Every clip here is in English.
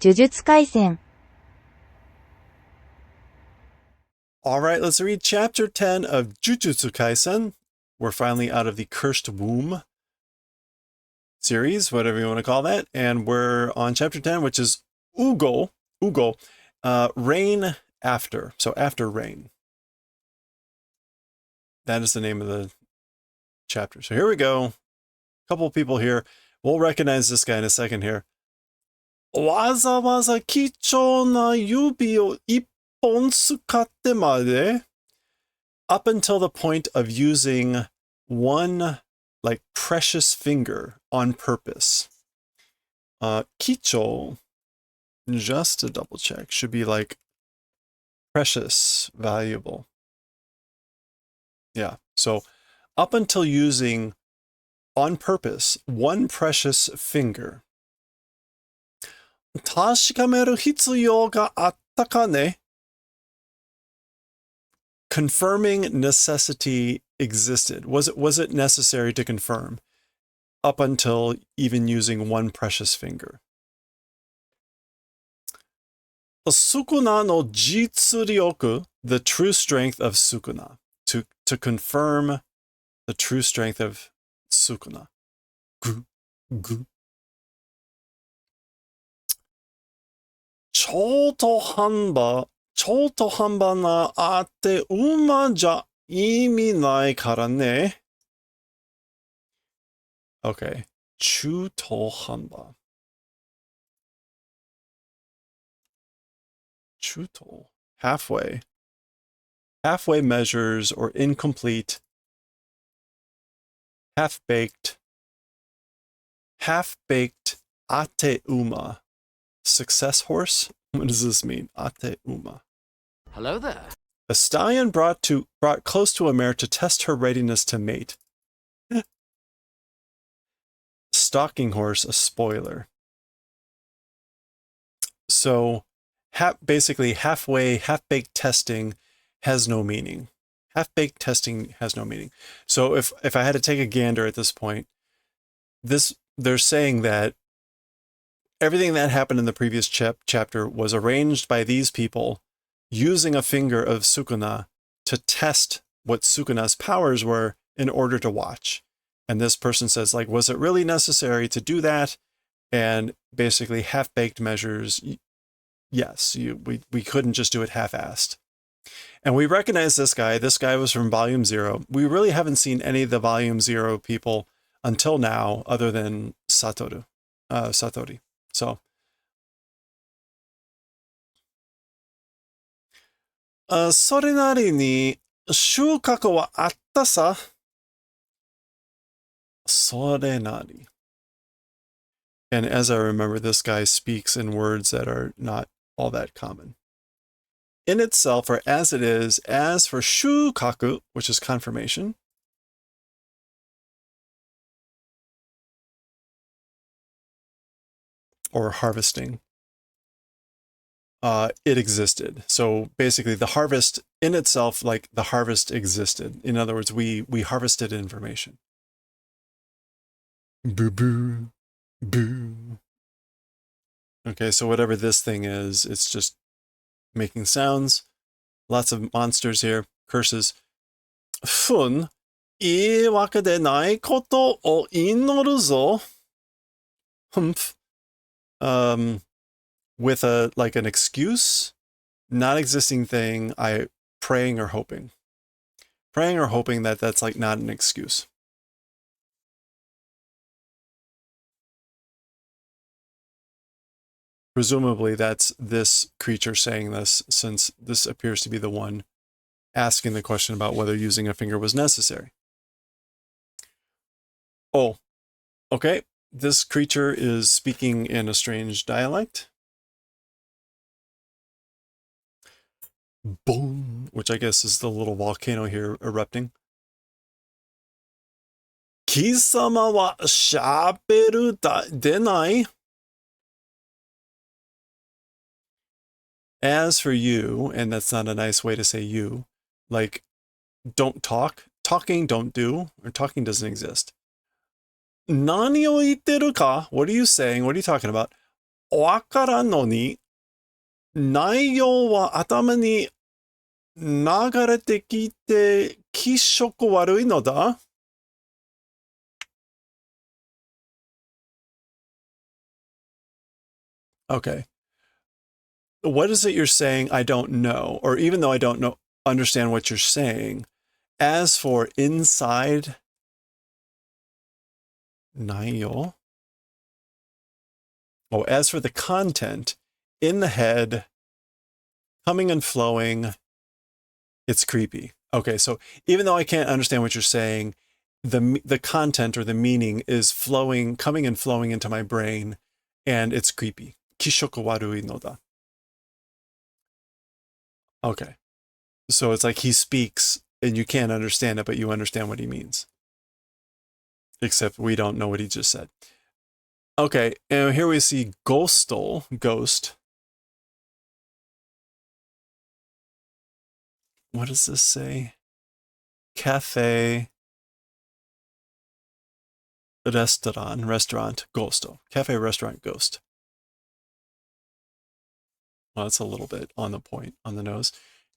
呪術廻戦 All right, let's read chapter 10 of Jujutsu Kaisen. We're finally out of the Cursed Womb series, whatever you want to call that. And we're on chapter 10, which is Ugo, Rain After. So after rain. That is the name of the chapter. So here we go. A couple of people here. We'll recognize this guy in a second here. わざわざ貴重な指を一本使ってまで up until the point of using one like precious finger on purpose. 貴重, just to double check, should be like precious, valuable. Yeah, so up until using on purpose one precious finger. 確かめる必要があったかね? Confirming necessity existed. Was it necessary to confirm up until even using one precious finger? スクナの実力, the true strength of Sukuna. To confirm the true strength of Sukuna. Gu. 中途半端なあて馬じゃ意味ないからね。Okay. 中途半端。中途 halfway. Halfway measures or incomplete. Half-baked. Half-baked ate uma. Success horse? What does this mean? Ate uma. Hello there. A stallion brought close to a mare to test her readiness to mate. Stalking horse, a spoiler. So, basically, half-baked testing has no meaning. Half-baked testing has no meaning. So, if I had to take a gander at this point, they're saying that everything that happened in the previous chapter was arranged by these people using a finger of Sukuna to test what Sukuna's powers were in order to watch. And this person says, like, was it really necessary to do that? And basically half-baked measures, yes, we couldn't just do it half-assed. And we recognize this guy. This guy was from Volume 0. We really haven't seen any of the Volume 0 people until now other than Satori. So, それなりに収穫はあったさ。それなり. And as I remember, this guy speaks in words that are not all that common. In itself, or as it is, as for shukaku, which is confirmation, or harvesting, it existed. So basically the harvest in itself, like the harvest existed. In other words, we harvested information. Boo boo, boo. Okay, so whatever this thing is, it's just making sounds. Lots of monsters here, curses. Fun, いいわけでないことを祈るぞ. Humph. With like an excuse, not existing thing, praying or hoping that that's like not an excuse. Presumably that's this creature saying this, since this appears to be the one asking the question about whether using a finger was necessary. Oh, okay. This creature is speaking in a strange dialect. Boom, which I guess is the little volcano here erupting. 貴様はしゃべるでない? As for you, and that's not a nice way to say you, like, don't talk. Talking, don't do, or talking doesn't exist. 何を言ってるか? What are you saying? What are you talking about? わからんのに、内容は頭に流れてきて気色悪いのだ。Okay. What is it you're saying I don't know? Or even though I don't know, understand what you're saying. As for inside, 内容? Oh, as for the content, in the head, coming and flowing, it's creepy. Okay, so even though I can't understand what you're saying, the content or the meaning is flowing, coming and flowing into my brain, and it's creepy. Kishoku warui no da. Okay. So it's like he speaks and you can't understand it, but you understand what he means. Except we don't know what he just said. Okay, and here we see ghostal, ghost. What does this say? Cafe, restaurant, ghosto. Cafe, restaurant, ghost. Well, that's a little bit on the point, on the nose.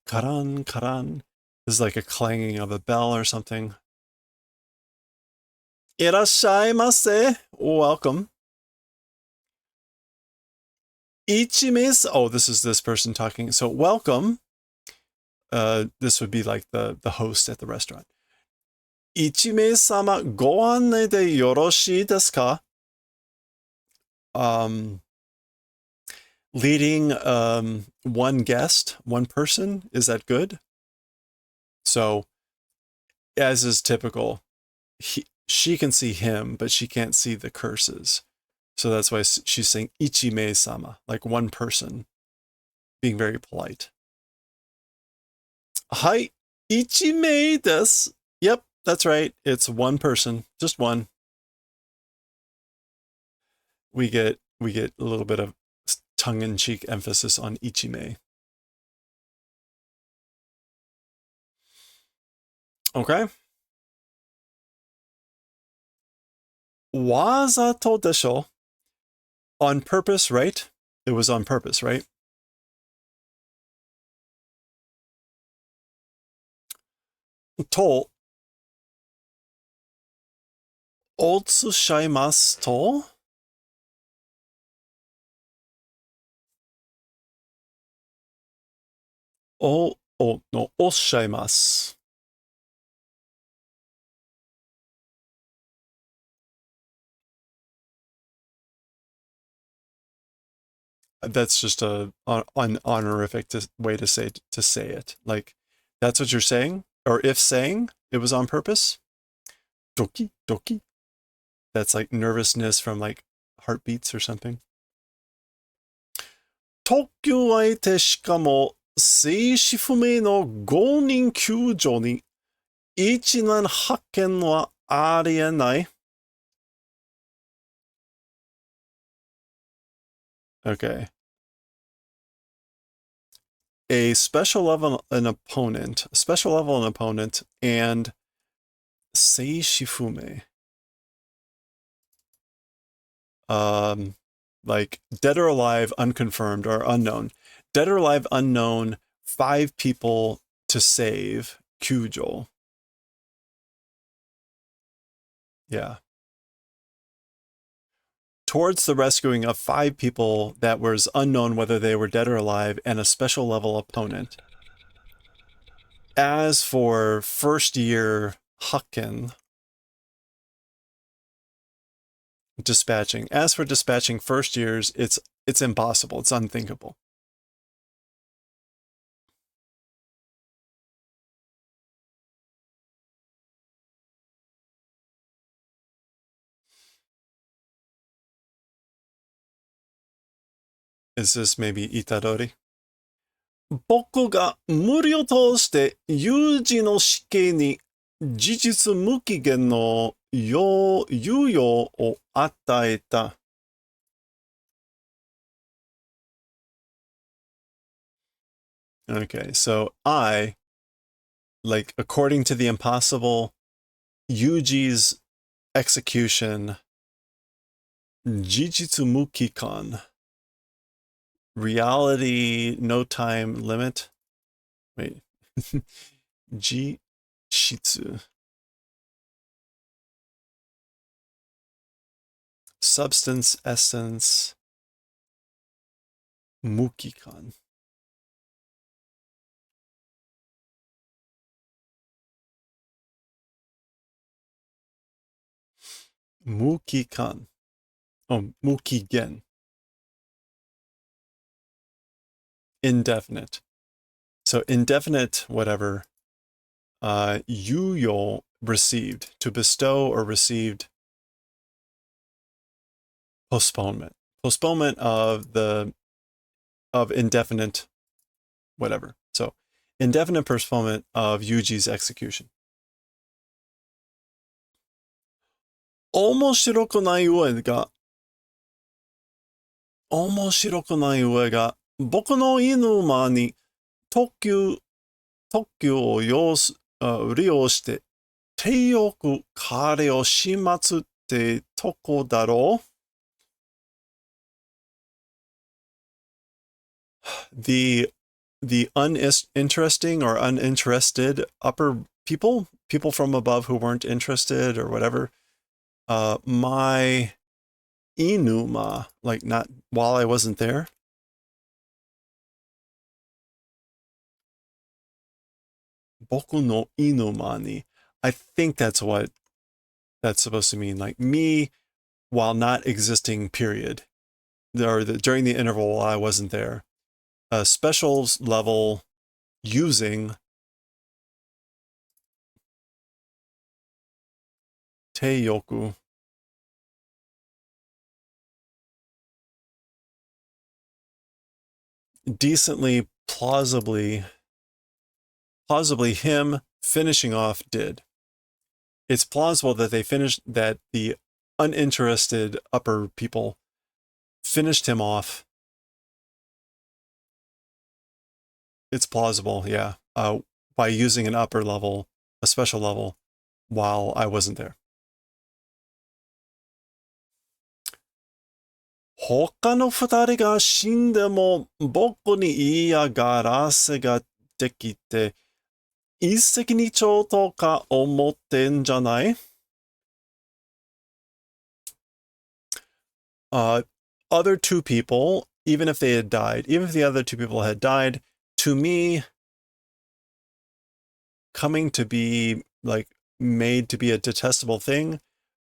Karan, karan. This is like a clanging of a bell or something. Irashaimase. Welcome. Ichimis. Oh, this is this person talking. So welcome. This would be like the host at the restaurant. Ichime-sama go anne de yoroshii desu ka? Leading one guest, one person, is that good? So, as is typical, she can see him, but she can't see the curses. So that's why she's saying Ichime-sama, like one person, being very polite. Hai, Ichime desu. Yep, that's right. It's one person, just one. We get a little bit of tongue-in-cheek emphasis on Ichime. Okay. Wazato desho. On purpose, right? It was on purpose, right? To otsushaimasu to? No, oshaimasu. That's just an honorific way to say it. Like, that's what you're saying? Or if saying it was on purpose? Doki, doki. That's like nervousness from like heartbeats or something. 特急相手しかも生死不明の5人救助に一難発見はありえない。Okay. A special level an opponent, and Sei Shifume. Like dead or alive, unconfirmed or unknown. Dead or alive, unknown, 5 people to save, Kyujo. Yeah. Towards the rescuing of 5 people that was unknown whether they were dead or alive, and a special level opponent. As for first year Hakken, dispatching. As for dispatching first years, it's impossible. It's unthinkable. Is this maybe Itadori? 僕が無理を通して有事の死刑に事実無期限の猶予を与えた。Okay, so I, like, according to the impossible, Yuji's execution, Jijitsu Mukikan, reality, no time limit. Wait. Jishitsu. Substance, essence, mukikan. Mukikan. Oh, mukigen. Indefinite. So indefinite, whatever. Yuyo, received. To bestow or received. Postponement. Postponement of indefinite whatever. So indefinite postponement of Yuji's execution. 面白くない上が、僕の犬間に特急を利用して、体よく彼を始末ってとこだろう。the uninteresting or uninterested upper people from above who weren't interested or whatever. My inuma, like not while I wasn't there. Boku no inuma ni. I think that's what that's supposed to mean. Like me while not existing, period. During the interval while I wasn't there. A special level using Teiyoku. Decently, plausibly him finishing off did. It's plausible that that the uninterested upper people finished him off. It's plausible, yeah, by using an upper level, a special level, while I wasn't there. 他の二人が死んでも僕に嫌がらせができて一石二鳥とか思ってんじゃない？ Other two people, even if the other two people had died, to me, coming to be like made to be a detestable thing,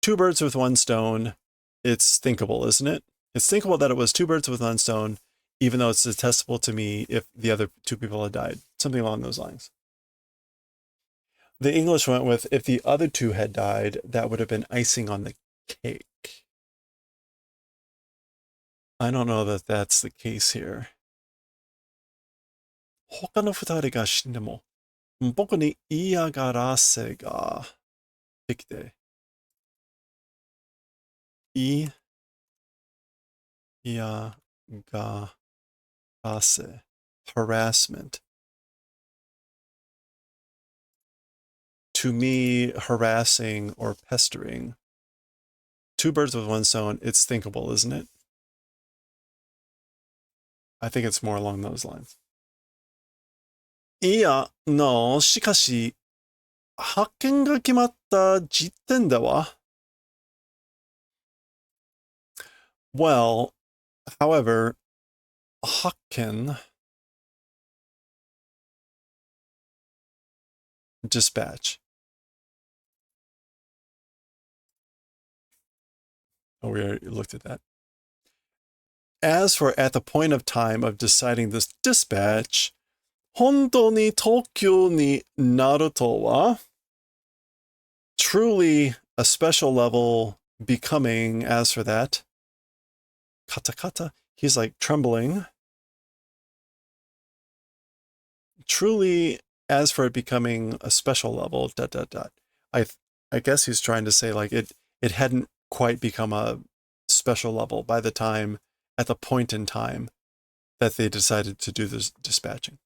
two birds with one stone, it's thinkable, isn't it? It's thinkable that it was two birds with one stone, even though it's detestable to me if the other two people had died. Something along those lines. The English went with, if the other two had died, that would have been icing on the cake. I don't know that that's the case here. 他の二人が死んでも、僕に嫌がらせができて、嫌がらせ harassment. To me, harassing or pestering. Two birds with one stone, it's thinkable, isn't it? I think it's more along those lines. いや、しかし、発見が決まった時点では Well, however, 発見 dispatch. Oh, we already looked at that. As for at the point of time of deciding this dispatch, 本当に特急になるとは Truly a special level becoming, as for that. Katakata, he's like trembling. Truly, as for it becoming a special level, ... I guess he's trying to say like it hadn't quite become a special level by the time, at the point in time that they decided to do this dispatching.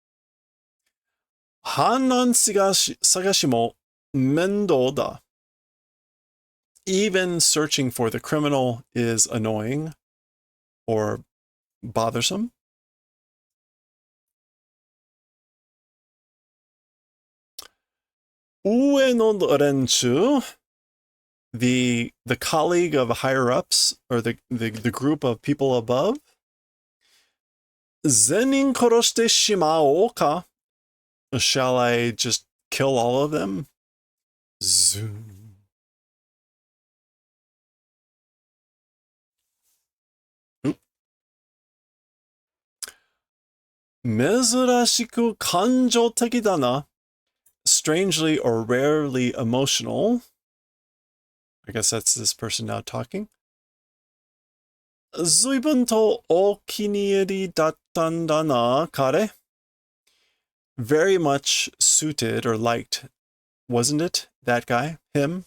犯人探しも面倒だ. Even searching for the criminal is annoying or bothersome. ue no renchu, the colleague of higher ups, or the group of people above. Zenin koroshite shimao ka? Shall I just kill all of them? Zoom. Oop. Mezurashiku kanjoteki da na. Strangely or rarely emotional. I guess that's this person now talking. Zuibun to okinieri dattan da na, kare? Very much suited or liked, wasn't it? That guy? Him?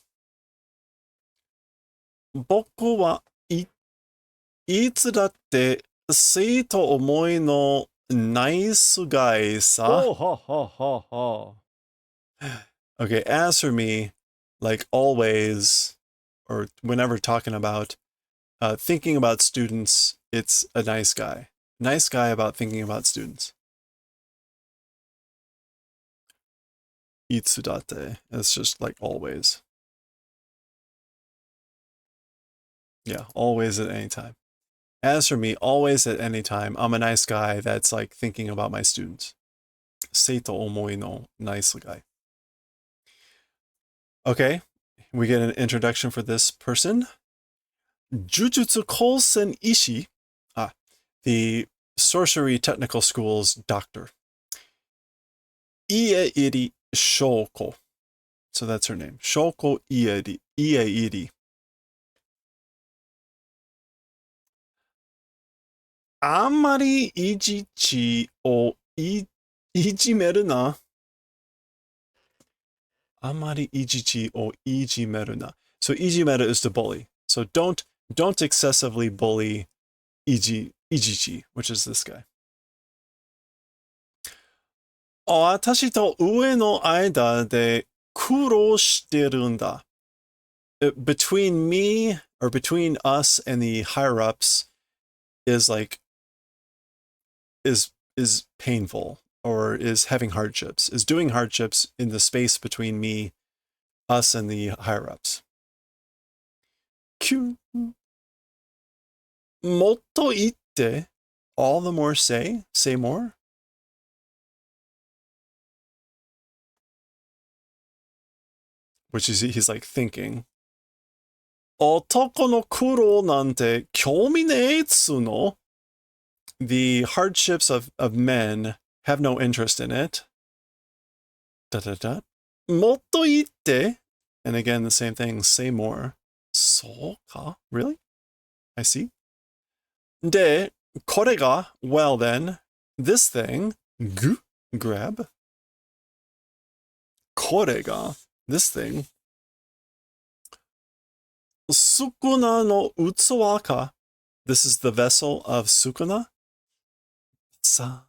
Boku wa itsu datte sei to omoi no nice guy sa. Oh, ho, ho, ho, ho. Okay, as for me, like always, or whenever talking about thinking about students, it's a nice guy. Nice guy about thinking about students. Itsudate. It's just like always. Yeah, always at any time. As for me, always at any time, I'm a nice guy that's like thinking about my students. Seito omoi no nice guy. Okay, we get an introduction for this person. Jujutsu Kaisen Ishi, the sorcery technical school's doctor. Ieiri Shoko. So that's her name. Shoko Ieiri. Ieiri. Amari ijichi o ijimeru na. Amari ijichi o ijimeru na. So ijimeru is to bully. So don't excessively bully Ijichi, which is this guy. Watashi to ue no aida de kurou shiteru n da. Between me, or between us and the higher ups, is like is painful, or is having hardships, is doing hardships in the space between me, us, and the higher ups. Kyu. Motto itte, all the more say more. Which is, he's like thinking. Otoko no kuro nante kyoumi nee tsuno. The hardships of men have no interest in it. Motto itte. And again, the same thing, say more. So ka? Really? I see. De, kore ga, well then, this thing, gu, grab. Kore ga, this thing. Sukuna no utsuwa ka. This is the vessel of Sukuna. Sa.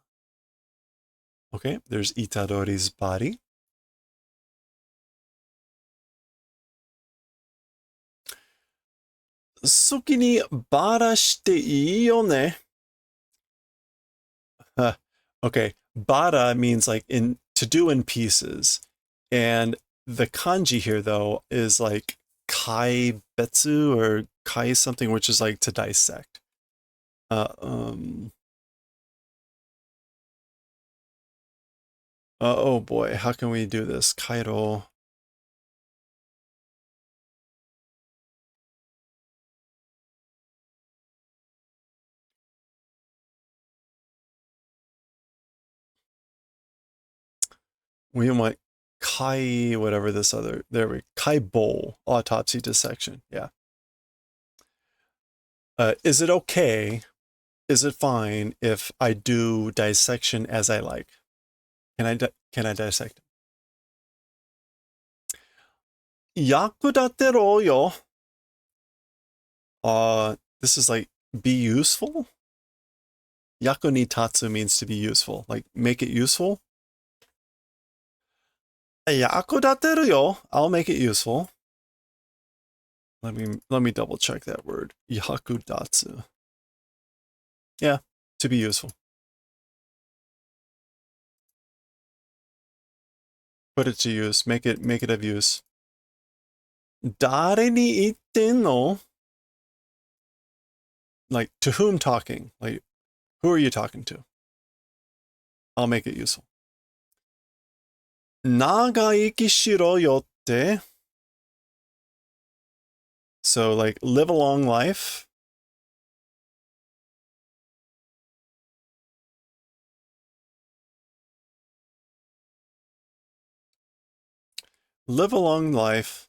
Okay, there's Itadori's body. Suki ni bara shite ii yo ne. Okay, bara means like to do in pieces. And the kanji here, though, is like kai betsu or kai something, which is like to dissect. Oh boy, how can we do this? Kairo. We might kai, whatever this other, there we kai bowl, autopsy dissection. Yeah. Is it okay? Is it fine if I do dissection as I like? Can I dissect? Yakudatero yo. This is like be useful. Yaku ni tatsu means to be useful, like make it useful. Yakudateru yo. I'll make it useful. Let me double check that word. Yakudatsu. Yeah, to be useful. Put it to use. Make it of use. 誰に言ってんの? Like, to whom talking? Like, who are you talking to? I'll make it useful. 長生きしろよって. So, like, live a long life. Live a long life.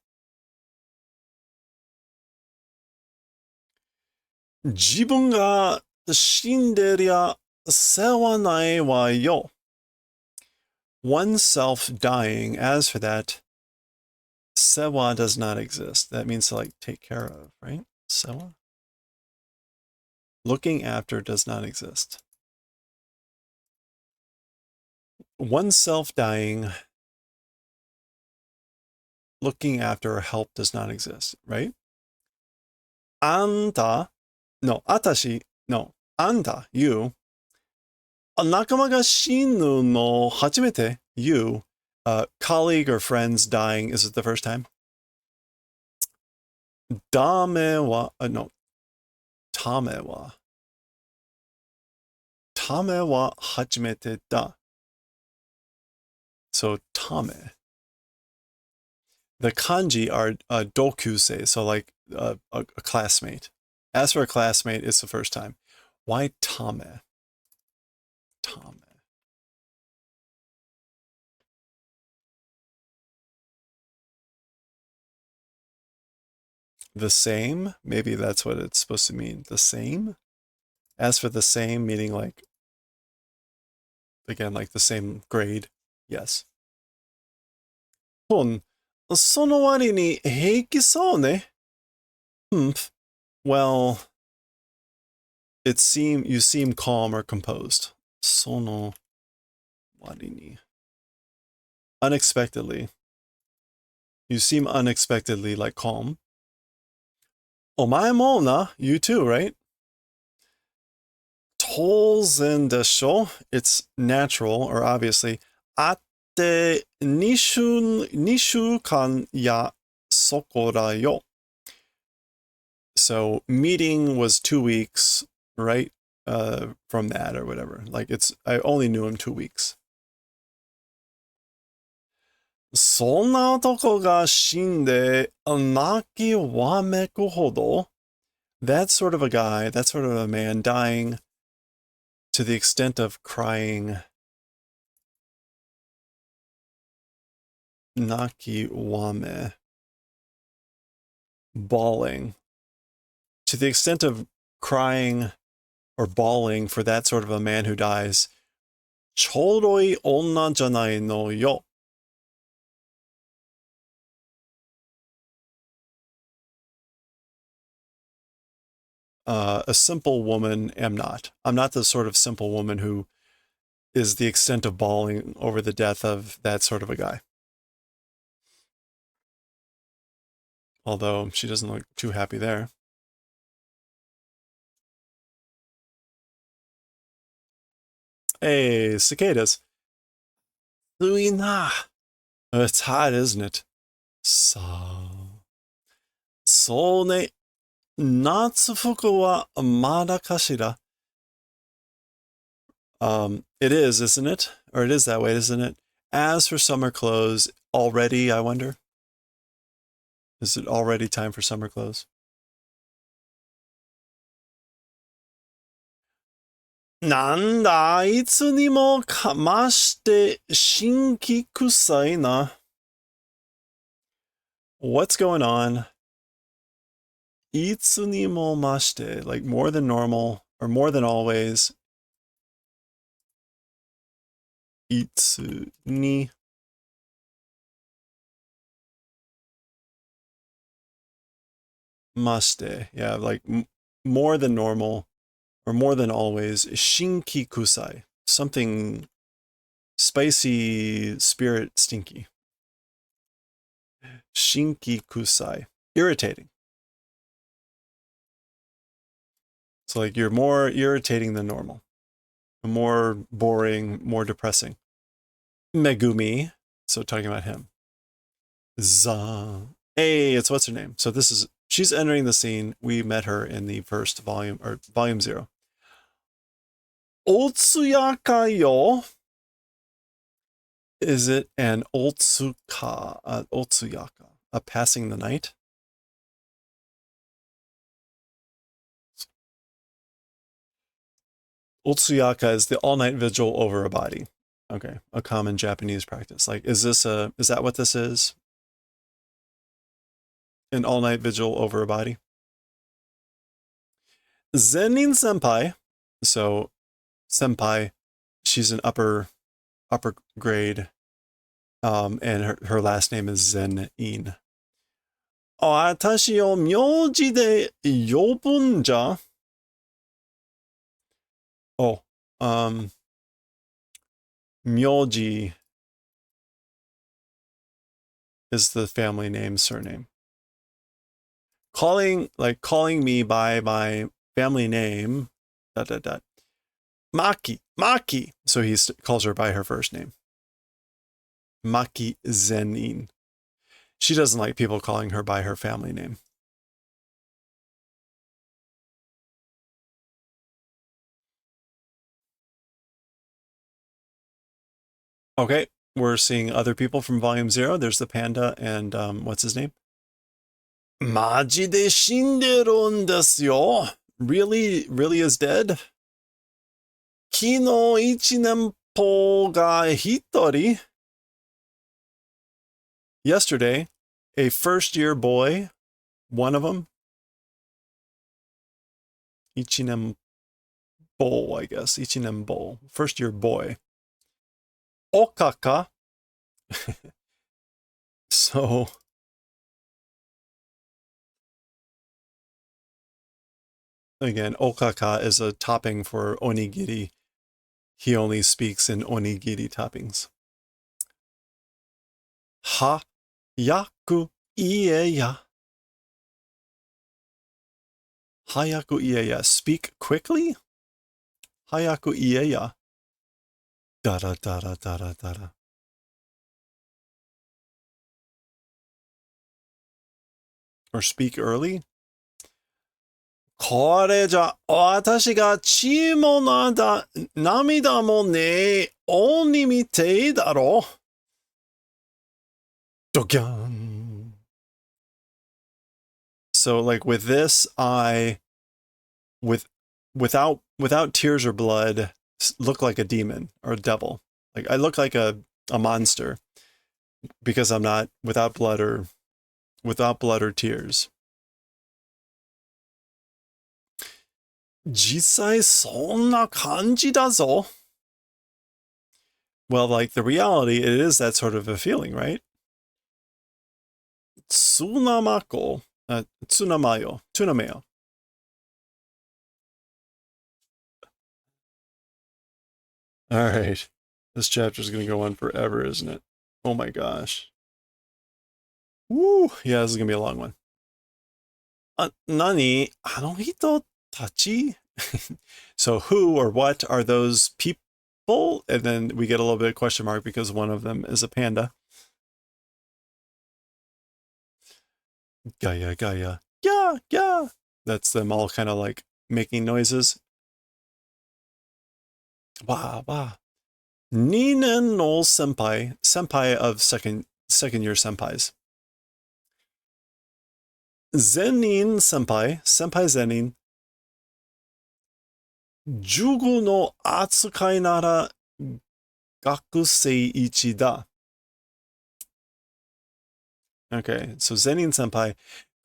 自分が死んでりゃ世話ないわよ. Oneself dying, as for that, sewa does not exist. That means to like take care of, right? Sewa? Looking after does not exist. Oneself dying, looking after or help does not exist, right? Anta, no, atashi, no, anta, you. 仲間が死ぬの初めて you, colleague or friends dying, is it the first time? ダメは no, ためは初めてだ. So tame. The kanji are dokusei, so like a classmate. As for a classmate, it's the first time. Why tame? Tame. The same? Maybe that's what it's supposed to mean. The same? As for the same, meaning like, again, like the same grade. Yes. その割に平気そうね. Well, you seem calm or composed. その割に. Unexpectedly. You seem unexpectedly like calm. お前もな, you too, right? 当然でしょ. It's natural, or obviously. 会って2週間やそこらよ. So meeting was 2 weeks, right? From that or whatever. Like I only knew him 2 weeks. そんな男が死んで泣きわめくほど? That's sort of a guy, that's sort of a man dying to the extent of crying. 泣きわめ. Bawling. To the extent of crying or bawling for that sort of a man who dies. ちょうどいい女じゃないのよ. A simple woman am not. I'm not the sort of simple woman who is the extent of bawling over the death of that sort of a guy. Although she doesn't look too happy there. Hey, cicadas. Luina. It's hot, isn't it? So ne. 夏服はまだかしら? It is, isn't it? Or it is that way, isn't it? As for summer clothes, already, I wonder? Is it already time for summer clothes? なんだ、いつにもかまして新規臭いな. What's going on? いつにもまして, like more than normal, or more than always. いつに mashite. Yeah, like more than normal or more than always. Shinki kusai. Something spicy, spirit stinky. Shinki kusai. Irritating. So like you're more irritating than normal. More boring, more depressing. Megumi. So talking about him. Hey, it's what's her name? So she's entering the scene. We met her in the first volume, or volume 0. Otsuyaka yo. Is it an Otsuyaka, a passing the night? Otsuyaka is the all-night vigil over a body. Okay, a common Japanese practice. Like, is that what this is? An all-night vigil over a body? Zenin senpai. So, senpai, she's an upper grade, and her last name is Zenin. Watashi o myoji de yobun ja? Oh, myoji is the family name, surname. Calling me by my family name, ... Maki. So he calls her by her first name. Maki Zenin. She doesn't like people calling her by her family name. Okay, we're seeing other people from volume 0. There's the panda and what's his name? Maji de shinderu desu yo. Really is dead? Kino ichinenpo ga hitori. Yesterday, a first-year boy, one of them, Ichinembo, I guess, Ichinembo, first-year boy, Okaka. So, again, Okaka is a topping for onigiri. He only speaks in onigiri toppings. Ha yaku ieya. Hayaku ieya. Speak quickly? Hayaku ieya. Dara dara dara dara. Or speak early? これじゃ私が血も涙もねえ鬼みてえだろ。ドキャン。So like with this, without tears or blood, look like a demon or a devil. Like I look like a monster because I'm not without blood or tears. 実際そんな感じだぞ。Well, like the reality, it is that sort of a feeling, right? Tsunamako, tsunameo. All right. This chapter is going to go on forever, isn't it? Oh my gosh. Woo! Yeah, this is going to be a long one. Nani, ano hito tachi? So who or what are those people? And then we get a little bit of question mark because one of them is a panda. Gaia, Gaia. Yeah. That's them all kind of like making noises. Wow. Ninen no senpai of second year senpais. Zenin senpai Zenin. Jugo no atsukai nara gakusei ichi da. Okay, so Zenin senpai,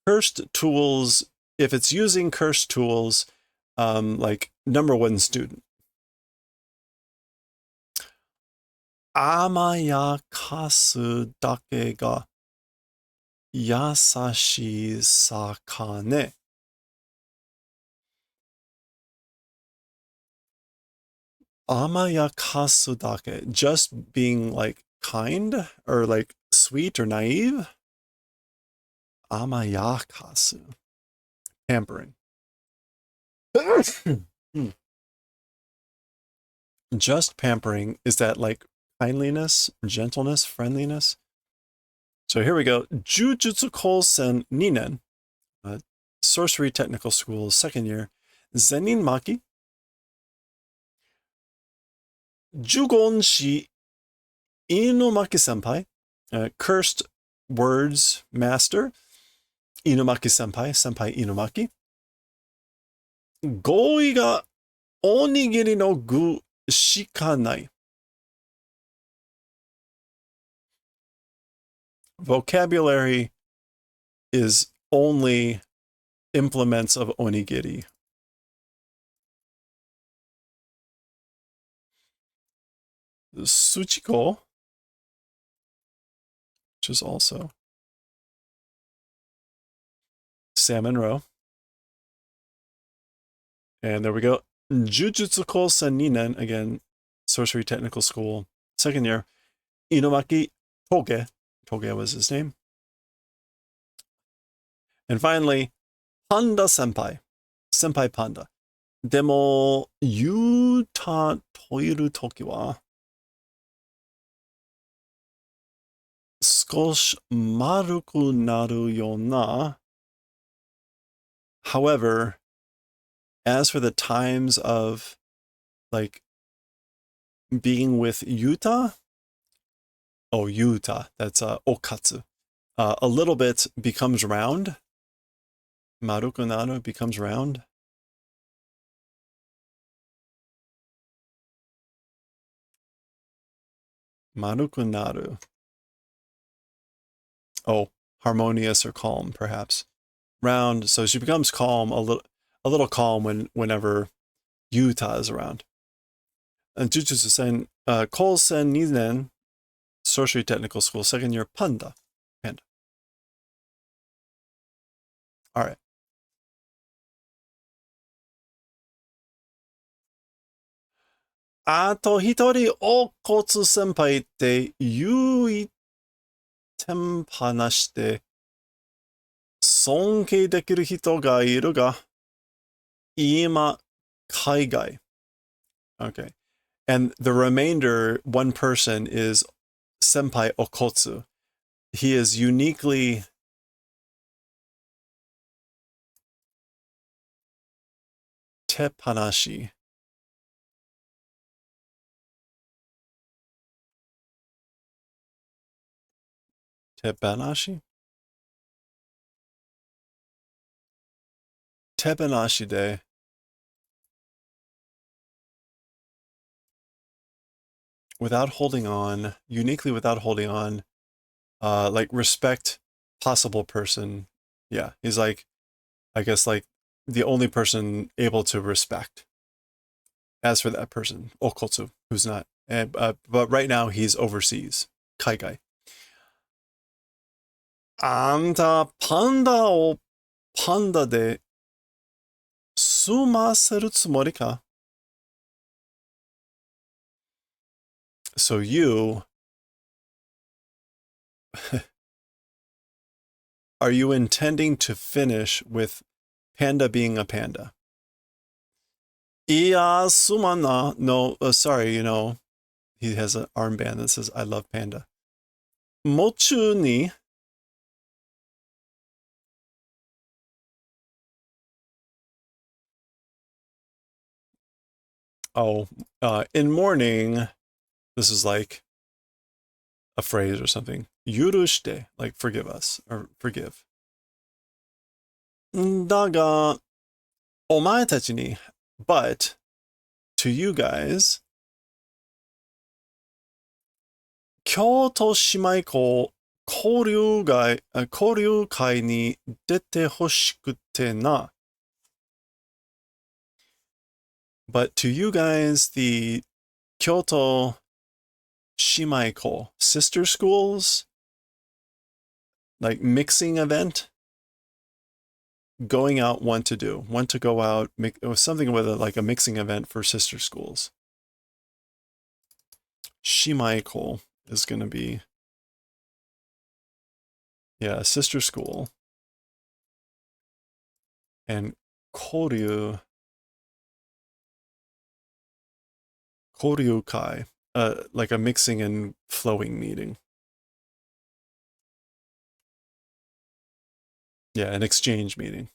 cursed tools, if it's using cursed tools, like #1 student. Amaya kasu dake ga yasashi sakane. Amaya kasu dake, just being like kind or like sweet or naive. Amaya kasu, pampering. Just pampering, is that like kindliness, gentleness, friendliness. So here we go. Jujutsu Kaisen Ninen, Sorcery Technical School, second year. Zenin Maki. Jugon Shi Inumaki Senpai, Cursed Words Master. Inumaki Senpai, Senpai Inumaki. Goi ga onigiri no gu shikanai. Vocabulary is only implements of onigiri. Tsuchiko, which is also salmon roe. And there we go. Jujutsu Kaisen Ninen, again, Sorcery Technical School, second year. Inumaki Toge. Toge was his name. And finally, Panda Senpai. Senpai Panda. Demo, yuta toiru toki wa, skoshi maruku naru yo na. However, as for the times of, like, being with Yuta, Yuta, that's okatsu. A little bit becomes round. Maruku naru becomes round. Maruku naru. Harmonious or calm, perhaps. Round, so she becomes calm, a little calm whenever Yuta is around. And Jujutsu Sen, Kaisen Ninen, Sorcery Technical School, second year, Panda. All right. Ato hitori okotsu senpai tte yui tenpa shite sonkei dekiru hito ga iru ga ima kaigai. Okay. And the remainder, one person, is senpai okotsu. He is uniquely teppanashi. Teppanashi? Teppanashi de. Without holding on, uniquely without holding on, like respect possible person. Yeah, he's like, I guess, like the only person able to respect. As for that person, okotsu, who's not, but right now he's overseas, kaigai. Anta panda o panda de sumaseru tsumori ka? So you, are you intending to finish with panda being a panda? Iya sumana. No, sorry, he has an armband that says, I love panda. Mochu ni. In morning, this is like a phrase or something. Yurushite, like forgive us, or forgive. Daga, omae tachi ni, but to you guys, Kyoto Shimaiko Koryu kai ni dete hoshikute na. But to you guys, the Kyoto Shimaiko sister schools, like mixing event, going out, want to go out, something with like a mixing event for sister schools. Shimaiko is going to be, yeah, a sister school. And Koryu kai. like a mixing and flowing meeting. Yeah, an exchange meeting.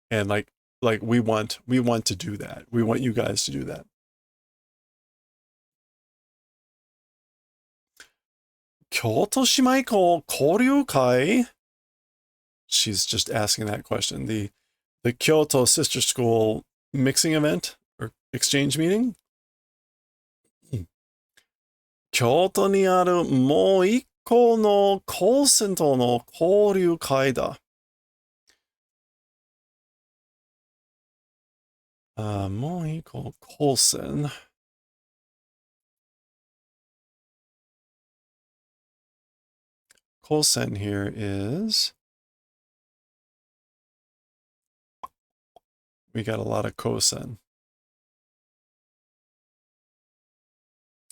And like we want to do that. We want you guys to do that. Kyoto Shimaiko Koryu Kai? She's just asking that question. The Kyoto Sister School mixing event or exchange meeting? 京都にあるもう一個のコーセンとの交流会だ。もう一個コーセン。Kosen here is, we got a lot of kosen.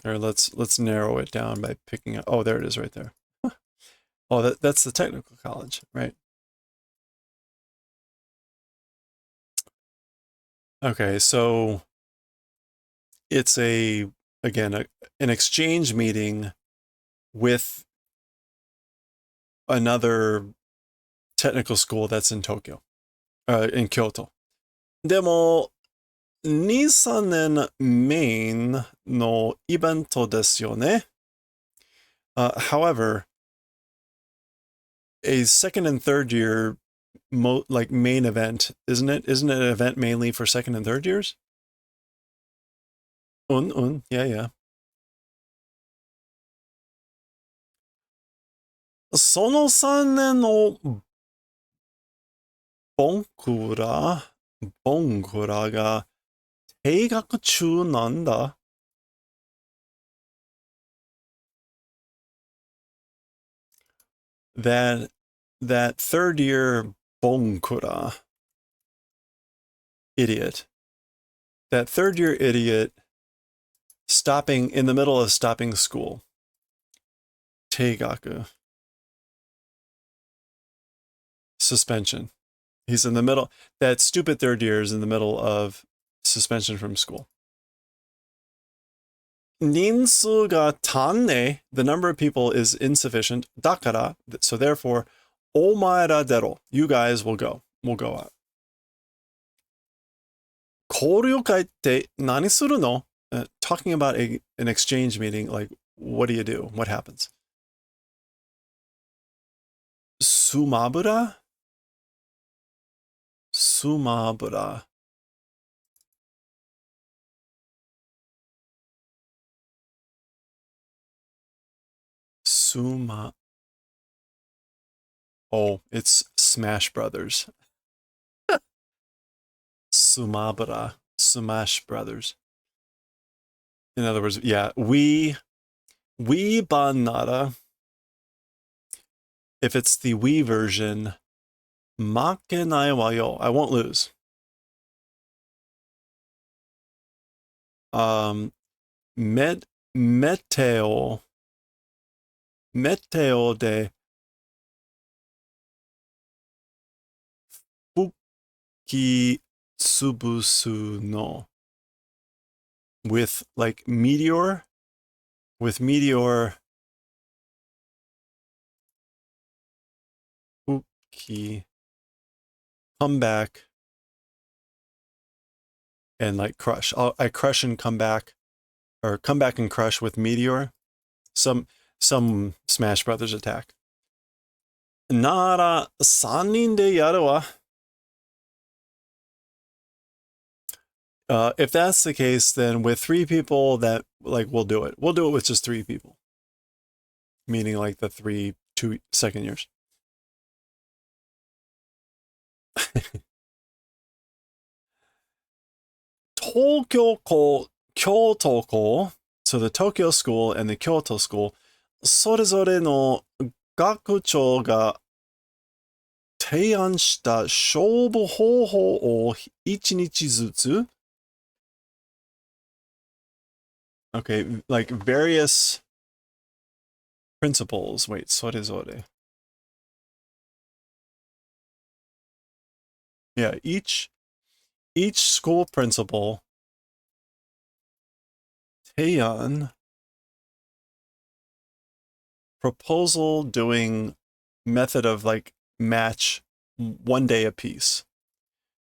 Or let's narrow it down by picking up. Oh, there it is right there. Oh, that's the technical college, right? Okay, so it's an exchange meeting with another technical school that's in Tokyo, in Kyoto. でも、2、3年メインのイベントですよね。However, a second and third year like main event, isn't it? Isn't it an event mainly for second and third years? Yeah, yeah. その3年のボンクラが停学中なんだ。that third year bonkura idiot, that third year idiot stopping in the middle of stopping school. Teigaku. Suspension. He's in the middle. That stupid third year is in the middle of suspension from school. 人数が足んねえ. The number of people is insufficient. だから, so therefore, お前ら出ろ. You guys will go. We'll go out. 交流会って何するの? Talking about an exchange meeting, like, what do you do? What happens? Sumabura? Sumabura. Oh, it's Smash Brothers. Sumabura. Smash Brothers. In other words, yeah, we banara. If it's the Wii version, makenai wa yo. I won't lose. Meteo de fuki tsubusu no. With like meteor, fuki, come back and like crush. I crush and come back, or come back and crush with meteor. Some Smash Brothers attack. Nara 3人でやるわ. If that's the case, then with 3 people, that like we'll do it. We'll do it with just 3 people. Meaning like the 2 second years. Tokyo Kyoto, so the Tokyo school and the Kyoto school, それぞれの学長が提案した勝負方法を1日ずつ. Okay, like various principles. Wait, それぞれ. Yeah, each school principal Heian, proposal doing method of like match 1 day apiece.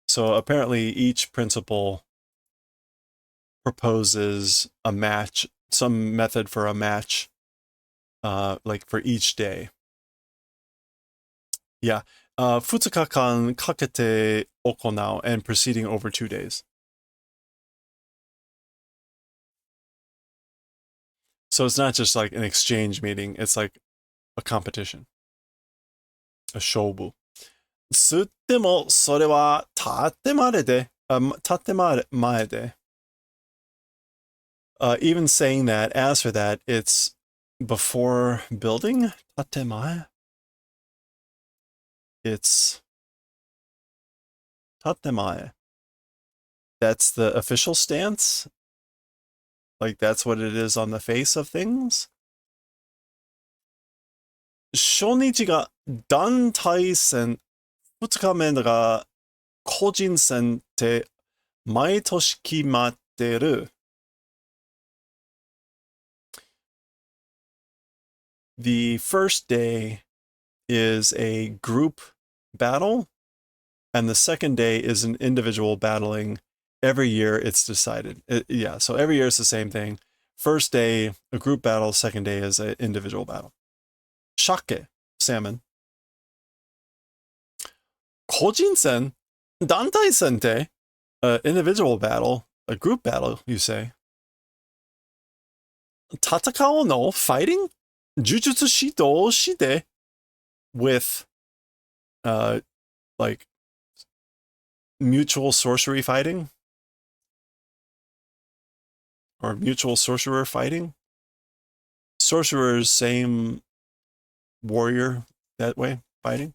So apparently each principal proposes a match, some method for a match, like for each day. Yeah. 2日間かけて行う and proceeding over 2 days. So it's not just like an exchange meeting, it's like a competition. A 勝負。つっても、それは建前で、建前で。Even saying that, as for that, it's before building. 建前. It's 建前. That's the official stance. Like that's what it is on the face of things. 初日が団体戦、2日目が個人戦って毎年決まってる。The first day is a group battle, and the second day is an individual battling. Every year it's decided. Yeah, so every year it's the same thing. First day, a group battle. Second day is an individual battle. Shake, salmon. 個人戦団体戦って individual battle, a group battle, you say. 戦うの fighting? 呪術師同士で with like mutual sorcery fighting or mutual sorcerer fighting. Sorcerers, same warrior that way fighting.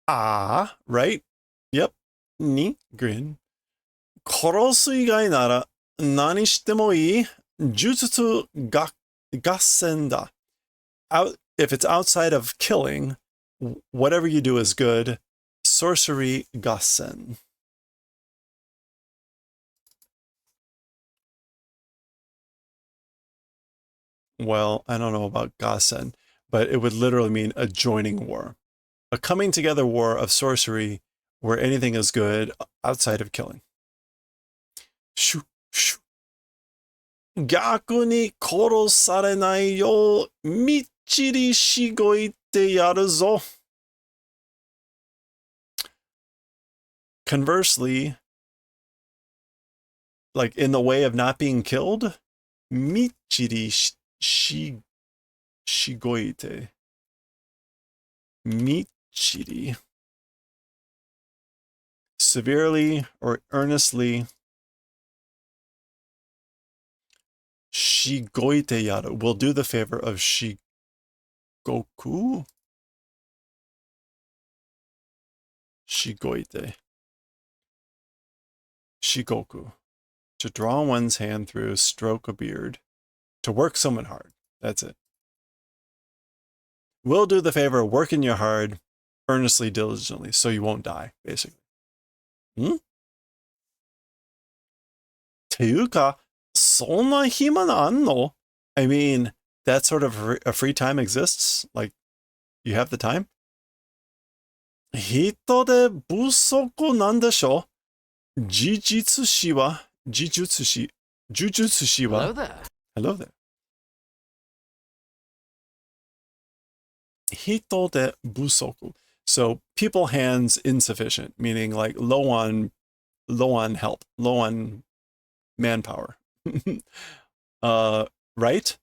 Ah, right? Yep. Ni grin. 殺す以外なら何してもいい呪術が合戦だ. If it's outside of killing, whatever you do is good. Sorcery gassen. Well, I don't know about gassen, but it would literally mean a joining war. A coming together war of sorcery where anything is good outside of killing. Shoo, shoo. 逆に殺されないようみっちりしごいてやるぞ. Conversely, like in the way of not being killed, みっちりしごいて. みっちり. Severely or earnestly. しごいてやる will do the favor of しごく しごいて shigoku. To draw one's hand through, stroke a beard. To work someone hard. That's it. Will do the favor of working you hard, earnestly, diligently, so you won't die, basically. ていうか、そんな暇なんの? I mean, that sort of a free time exists? Like, you have the time? 人で不足なんでしょ? 呪術師は Hello there. Hello there. 人で不足. So people hands insufficient, meaning like low on help, low on manpower. Right?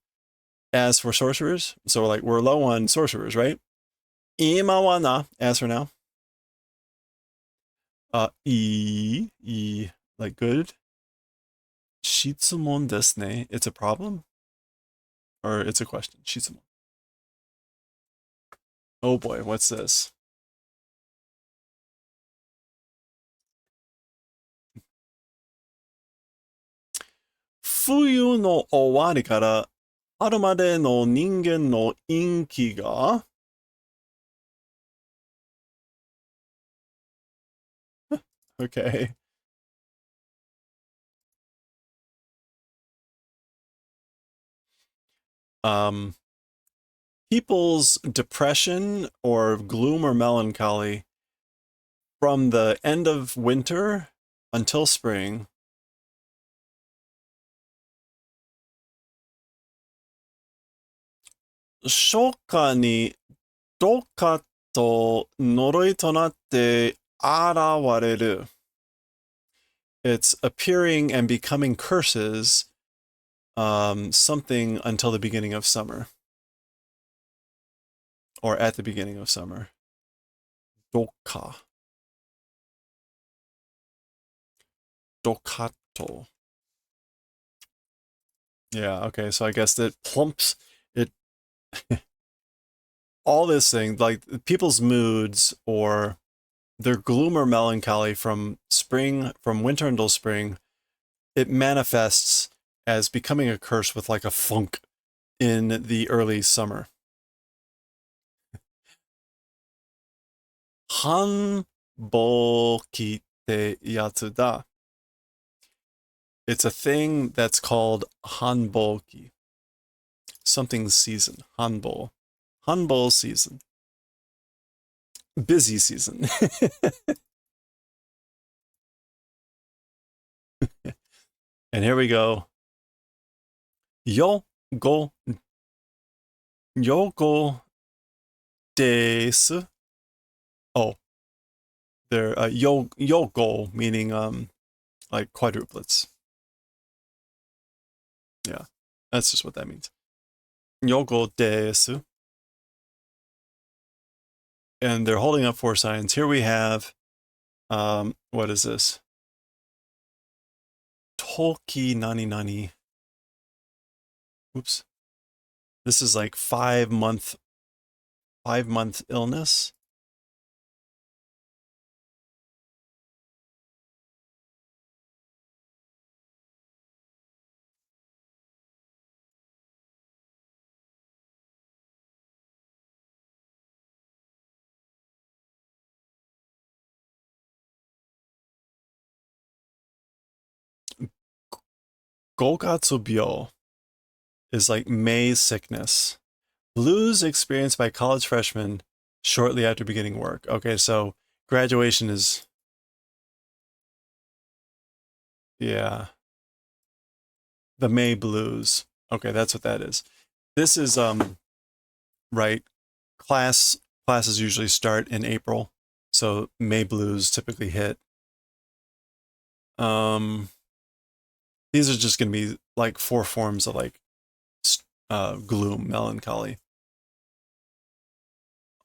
As for sorcerers, so like we're low on sorcerers, right? 今はな, as for now. いい, like good. 質問ですね. It's a problem? Or it's a question. 質問. Oh boy, what's this? Fuyu no owari kara haru made no ningen no inki ga okay. um, people's depression or gloom or melancholy from the end of winter until spring. Shoka ni doka to noroi to natte arawareru. It's appearing and becoming curses, something until the beginning of summer. Or at the beginning of summer. Doka. Dokato. Yeah, okay, so I guess that plumps it. All this thing, like people's moods or their gloom or melancholy from winter until spring, it manifests as becoming a curse with like a funk in the early summer. Hanboki te yatsu da. It's a thing that's called hanboki. Something season. Hanbo. Hanbo season. Busy season. And here we go. Yo go Yoko desu. Oh, they're yoko meaning like quadruplets. Yeah, that's just what that means. Yoko desu. And they're holding up 4 signs. Here we have, what is this? Toki nani nani. Oops. This is like 5-month illness. Gogatsubyo is like May sickness. Blues experienced by college freshmen shortly after beginning work. Okay, so graduation is, yeah, the May blues. Okay, that's what that is. This is right. Classes usually start in April, so May blues typically hit. These are just going to be like 4 forms of like gloom, melancholy.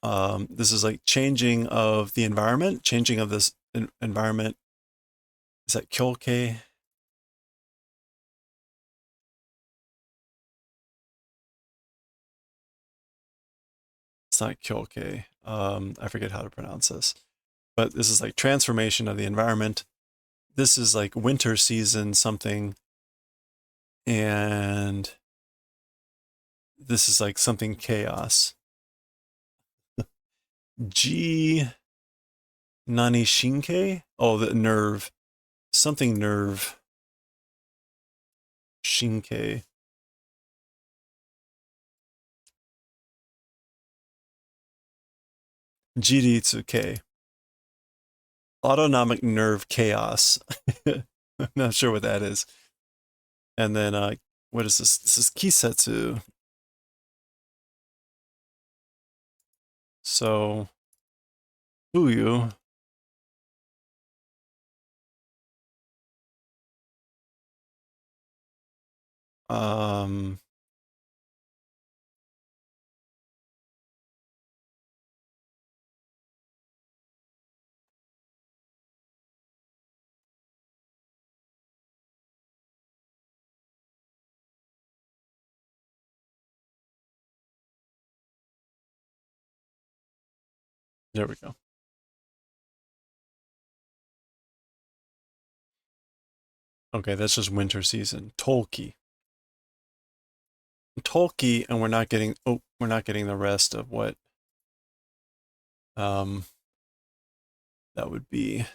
This is like changing of the environment, changing of this environment. Is that kyoke? It's not kyoke. I forget how to pronounce this. But this is like transformation of the environment. This is like winter season something. And this is like something chaos. G Nani Shinke? Oh, the nerve. Something nerve. Shinke. Jiritsuke. Autonomic nerve chaos. I'm not sure what that is. And then, what is this? This is Kisetsu. So, Uyu. Um, there we go. Okay, that's just winter season. Tolki. Tolki, and we're not getting the rest of what that would be.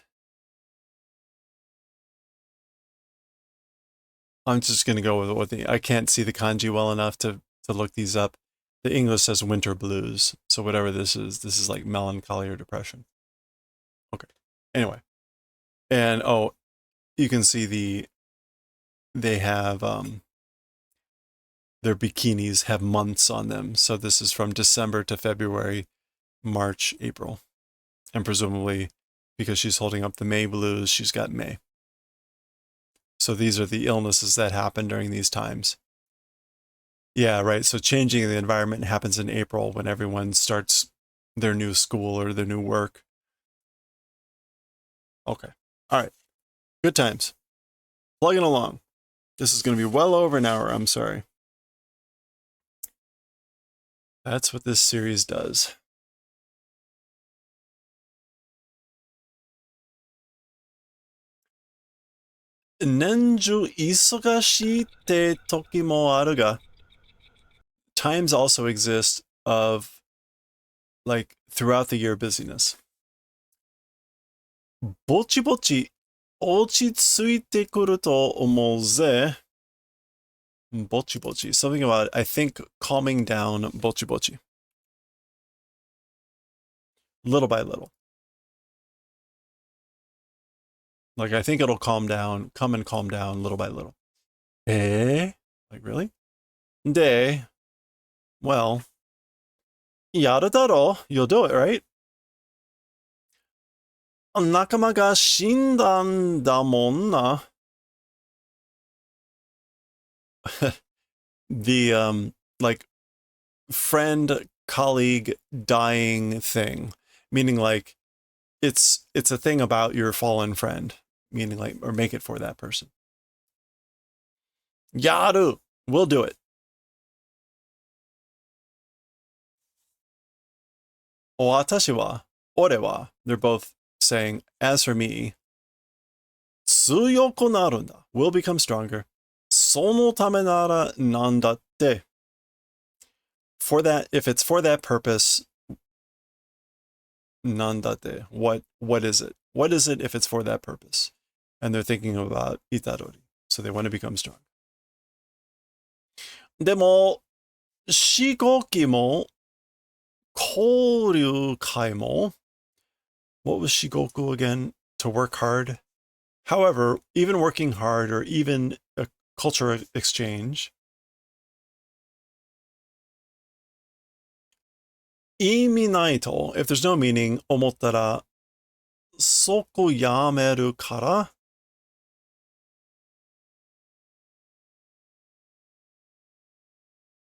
I'm just gonna go with what I can't see the kanji well enough to to look these up. The English says winter blues. So whatever this is like melancholy or depression. Okay. Anyway. And oh, you can see they have their bikinis have months on them. So this is from December to February, March, April. And presumably because she's holding up the May blues, she's got May. So these are the illnesses that happen during these times. Yeah, right. So changing the environment happens in April when everyone starts their new school or their new work. Okay. All right. Good times. Plugging along. This is going to be well over an hour. I'm sorry. That's what this series does. Nenju isogashii te toki mo aru ga. Times also exist of like throughout the year busyness. Bochi bochi ochitsuite kuru to omou ze. Bochi bochi. Something about, I think, calming down bochi bochi. Little by little. Like, I think it'll come and calm down little by little. Eh? Like, really? De. Well. Yaru daro. You'll do it, right? Nakama ga shindan da mon na. The, like, friend, colleague, dying thing. Meaning, like, it's a thing about your fallen friend. Meaning, like, or make it for that person. Yaru. We'll do it. Watashi wa, ore wa. They're both saying, as for me, tsuyoku naru nda. Will become stronger. Sono tame nara nandatte. For that, if it's for that purpose, nandatte. What is it? What is it if it's for that purpose? And they're thinking about Itadori. So they want to become strong. Demo, shikoki mo, koryu kai mo. What was shigoku again? To work hard. However, even working hard or even a cultural exchange, imi naito, if there's no meaning, omottara, soko yameru kara.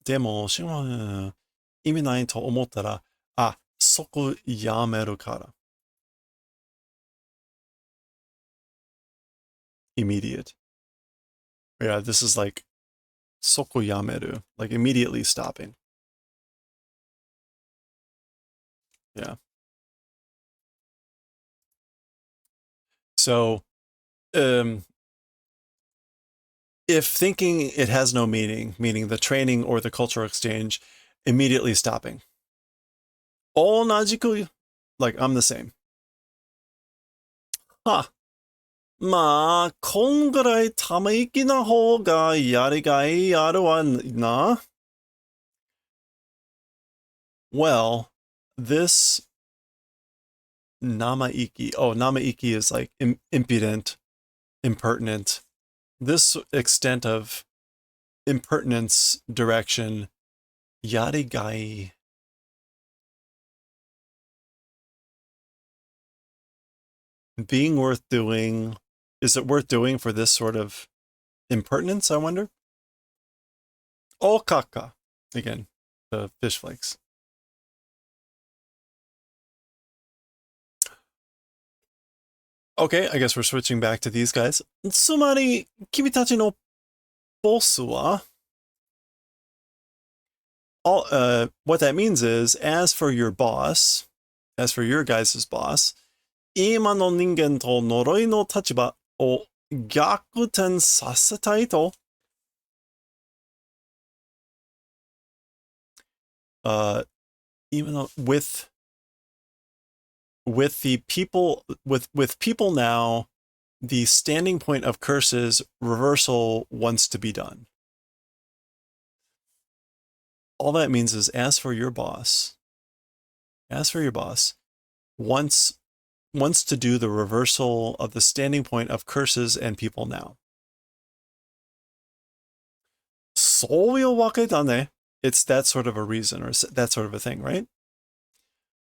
Demo, imi naito omottara, soko yameru kara. Immediate. Yeah, this is like soko yameru, like immediately stopping. Yeah. So, if thinking it has no meaning, meaning the training or the cultural exchange, immediately stopping. Onajiku, like I'm the same. Huh. まあ、こんぐらいため息な方がやりがいあるわな。Well, this namaiki. Oh, namaiki is like impudent, impertinent. This extent of impertinence direction, yarigai. Being worth doing. Is it worth doing for this sort of impertinence, I wonder? Okaka. Again, the fish flakes. Okay, I guess we're switching back to these guys. Tsumari, kimitachi no bosu wa? What that means is, as for your boss, as for your guys' boss, ima no ningen to noroi no tachiba o gyakuten sasetai to. Even though with the people, with people now, the standing point of curses, reversal wants to be done. all that means is as for your boss, wants to do the reversal of the standing point of curses and people now. そういうわけだね. It's that sort of a reason, or that sort of a thing, right?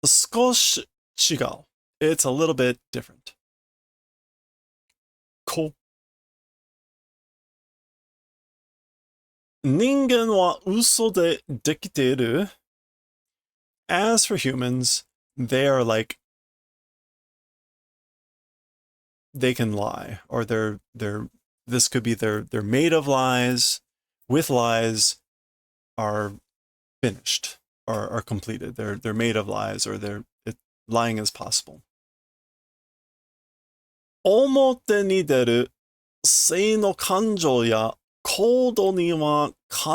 少し違う. It's a little bit different. Cool. 人間は嘘でできている. As for humans, they are like, they can lie, or this could be they're made of lies, with lies, are finished, or are completed. They're made of lies, or lying is possible. 表に出る性の感情や行動には必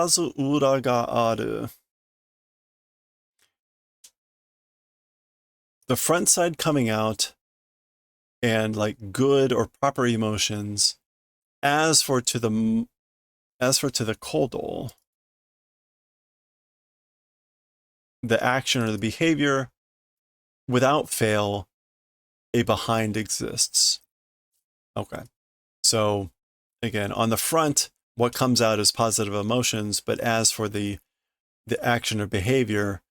ず裏がある. The front side coming out and like good or proper emotions. As for to the kodo, the action or the behavior, without fail, a behind exists. Okay. So again, on the front, what comes out is positive emotions, but as for the action or behavior,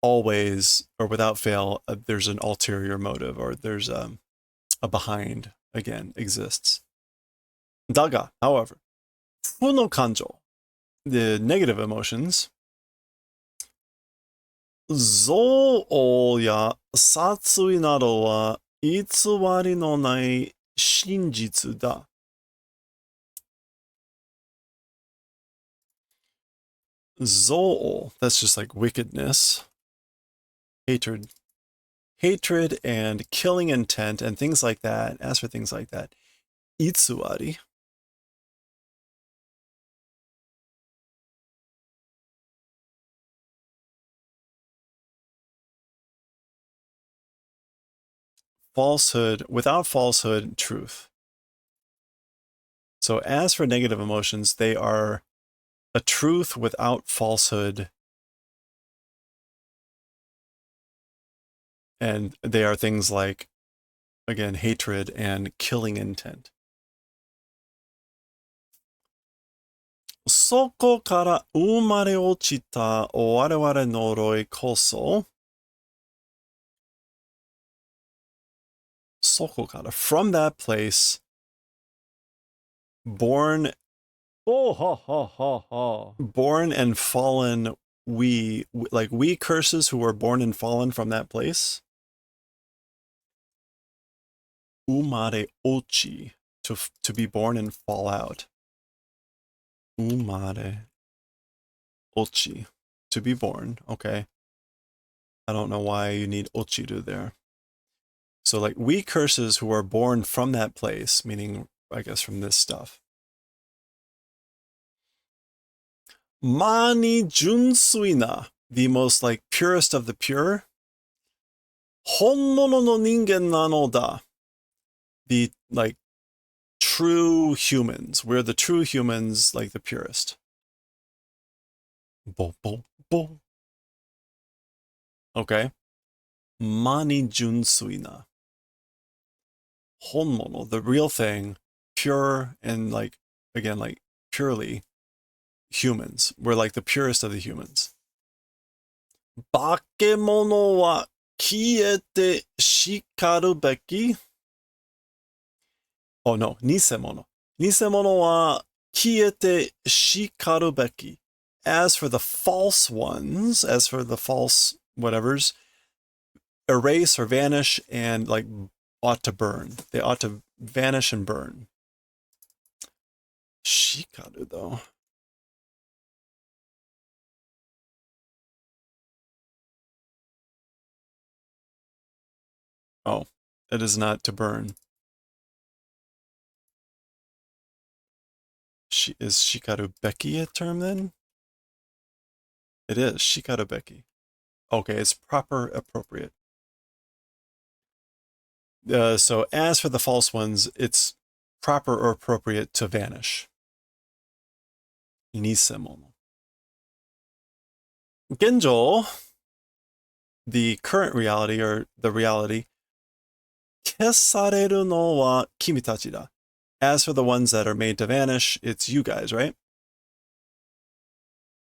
always or without fail, there's an ulterior motive, or there's a behind, again, exists. Daga, however, fu no kanjo, the negative emotions, 憎悪や殺意などは偽りのない真実だ. Zou, that's just like wickedness, hatred and killing intent and things like that. As for things like that, itsuwari, falsehood, without falsehood, truth. So as for negative emotions, they are a truth without falsehood. And they are things like, again, hatred and killing intent. そこから生まれ落ちた我々の呪いこそ、そこから, from that place, born and fallen, we curses who were born and fallen from that place. Umare ochi, to be born and fall out. Umare ochi, to be born. Okay. I don't know why you need ochiru there. So like we curses who are born from that place, meaning I guess from this stuff. Mani junsuina, the most like purest of the pure. Honmono no ningen nano da, the like true humans. We're the true humans, like the purest. Bo bo bo. Okay. Mani junsuina. Honmono, the real thing, pure and like, again, like purely humans. We're like the purest of the humans. Bakemono wa kiete shikaru beki. Oh no, nisemono. Nisemono wa kiete shikaru beki. As for the false ones, as for the false whatevers, erase or vanish and like ought to burn. They ought to vanish and burn. Shikaru though. Oh, it is not to burn. Is shikaru beki a term then? It is shikaru beki. Okay, it's proper, appropriate. So as for the false ones, it's proper or appropriate to vanish. Nisemono. Genjo, the current reality or the reality, kesareru no wa kimitachi da. As for the ones that are made to vanish, it's you guys, right?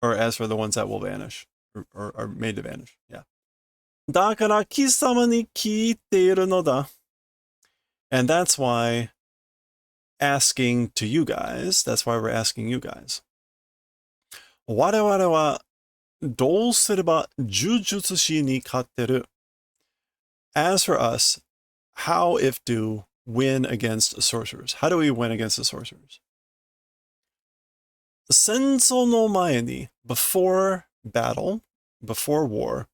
Or as for the ones that will vanish or are made to vanish, yeah. だから貴様に聞いているのだ. And that's why asking to you guys, that's why we're asking you guys. 我々はどうすれば呪術師に勝てる? As for us, how if do win against sorcerers? How do we win against the sorcerers? 戦争の前に, before battle, before war,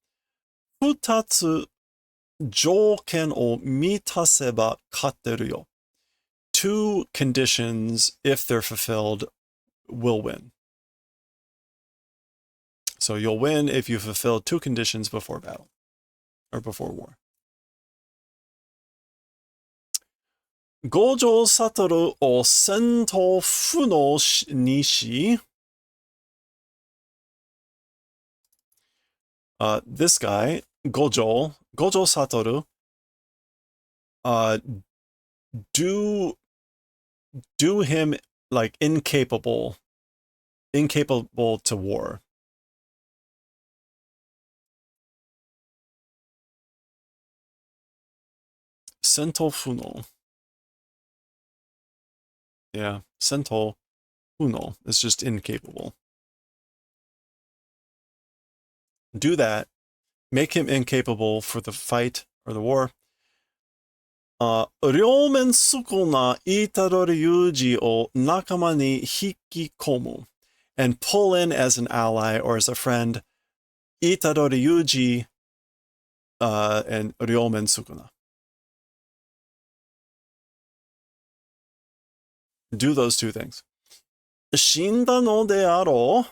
二つ条件を満たせば勝てるよ. Two conditions, if they're fulfilled, will win. So you'll win if you fulfill two conditions before battle, or before war. 五条悟を戦闘不能にし, this guy, Gojo Satoru, do him like incapable to war. Sento funo. Yeah, Sento funo is just incapable. Do that. Make him incapable for the fight or the war. 両面底なItadori Yujiを仲間に引き込む and pull in as an ally or as a friend Itadori Yuji and Ryomen Sukuna. Do those two things. 死んだのであろ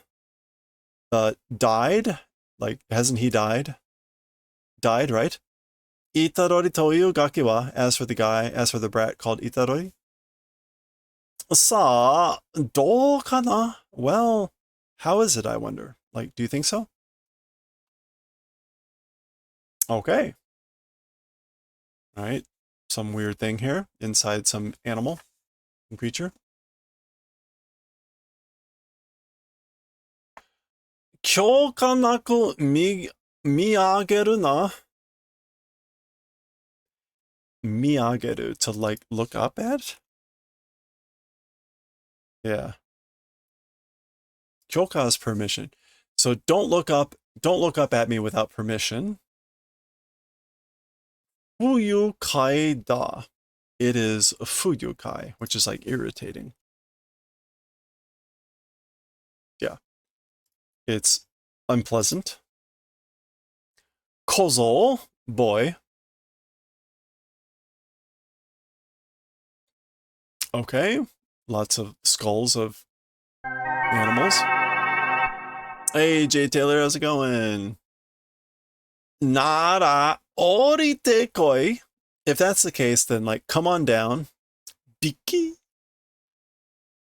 う? Died? Like, hasn't he died? Died, right? Itadori toyu gaki wa, as for the brat called Itadori. Sa, do kana? Well, how is it, I wonder? Like, do you think so? Okay. All right. Some weird thing here inside some animal, some creature. 今日かなく見上げるな. Miyageru, to like look up at? Yeah. Kyoka's permission. So don't look up at me without permission. Fuyukai da. It is fuyukai, which is like irritating. Yeah. It's unpleasant. Kozo, boy. Okay. Lots of skulls of animals. Hey, Jay Taylor, how's it going? Nara orite koi. If that's the case, then like come on down. Biki.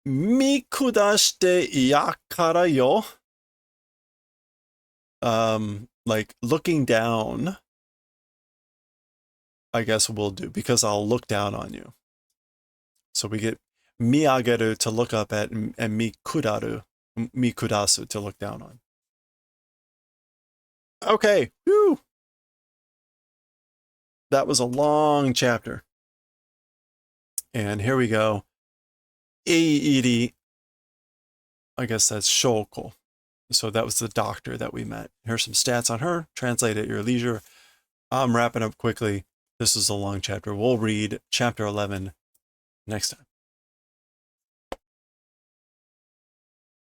Mikudashite yakara yo. Like looking down, I guess we'll do, because I'll look down on you. So we get miyageru to look up at and mikudasu to look down on. Okay, whew. That was a long chapter. And here we go. Eiiri, I guess that's Shoko. So that was the doctor that we met. Here's some stats on her. Translate at your leisure. I'm wrapping up quickly. This is a long chapter. We'll read chapter 11 next time.